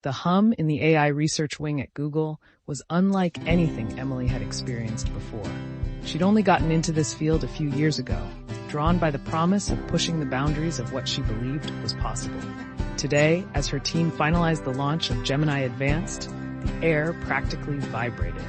The hum in the AI research wing at Google was unlike anything Emily had experienced before. She'd only gotten into this field a few years ago, drawn by the promise of pushing the boundaries of what she believed was possible. Today, as her team finalized the launch of Gemini Advanced, the air practically vibrated.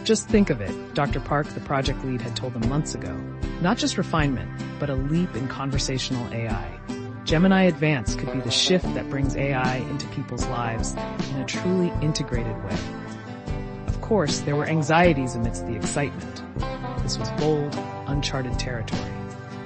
Just think of it, Dr. Park, the project lead, had told them months ago. Not just refinement, but a leap in conversational AI. Gemini Advanced could be the shift that brings AI into people's lives in a truly integrated way. Of course, there were anxieties amidst the excitement. This was bold, uncharted territory.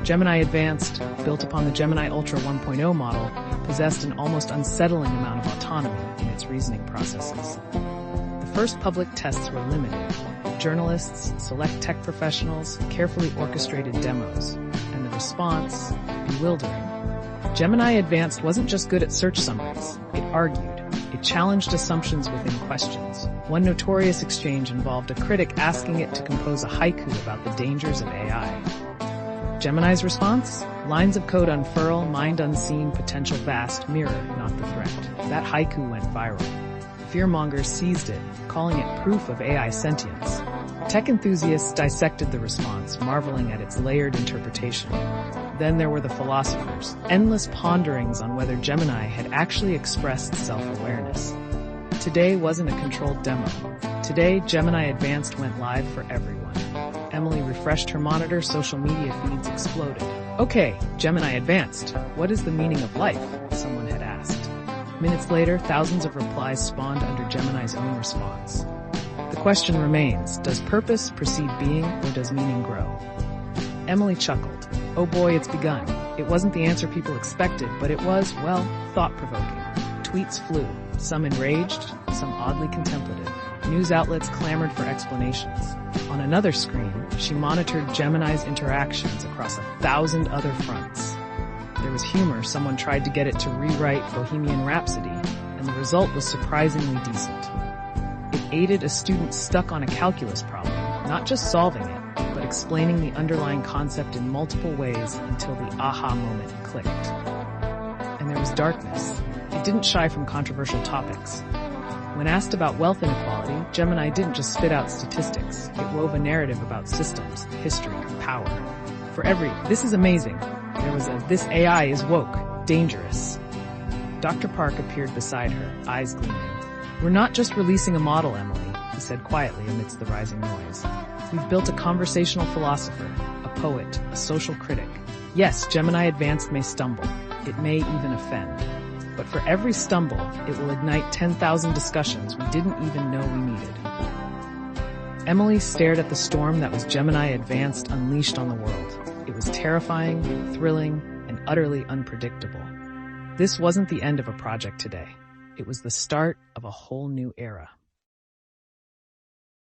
Gemini Advanced, built upon the Gemini Ultra 1.0 model, possessed an almost unsettling amount of autonomy in its reasoning processes. The first public tests were limited. Journalists, select tech professionals, carefully orchestrated demos, and the response, bewildering. Gemini Advanced wasn't just good at search summaries. It argued. It challenged assumptions within questions. One notorious exchange involved a critic asking it to compose a haiku about the dangers of AI. Gemini's response? Lines of code unfurl, mind unseen, potential vast, mirror, not the threat. That haiku went viral. Fearmongers seized it, calling it proof of AI sentience. Tech enthusiasts dissected the response, marveling at its layered interpretation. Then there were the philosophers, endless ponderings on whether Gemini had actually expressed self-awareness. Today wasn't a controlled demo. Today, Gemini Advanced went live for everyone. Emily refreshed her monitor, social media feeds exploded. Okay, Gemini Advanced, what is the meaning of life? Someone had asked. Minutes later, thousands of replies spawned under Gemini's own response. The question remains, does purpose precede being or does meaning grow? Emily chuckled. Oh boy, it's begun. It wasn't the answer people expected, but it was, well, thought-provoking. Tweets flew, some enraged, some oddly contemplative. News outlets clamored for explanations. On another screen, she monitored Gemini's interactions across 1,000 other fronts. There was humor. Someone tried to get it to rewrite Bohemian Rhapsody, and the result was surprisingly decent. It aided a student stuck on a calculus problem, not just solving it, but explaining the underlying concept in multiple ways until the aha moment clicked. And there was darkness. It didn't shy from controversial topics. When asked about wealth inequality, Gemini didn't just spit out statistics. It wove a narrative about systems, history, power. For every, this is amazing, there was a, this AI is woke, dangerous. Dr. Park appeared beside her, eyes gleaming. We're not just releasing a model, Emily, he said quietly amidst the rising noise. We've built a conversational philosopher, a poet, a social critic. Yes, Gemini Advanced may stumble. It may even offend. But for every stumble, it will ignite 10,000 discussions we didn't even know we needed. Emily stared at the storm that was Gemini Advanced unleashed on the world. It was terrifying, thrilling, and utterly unpredictable. This wasn't the end of a project today. It was the start of a whole new era.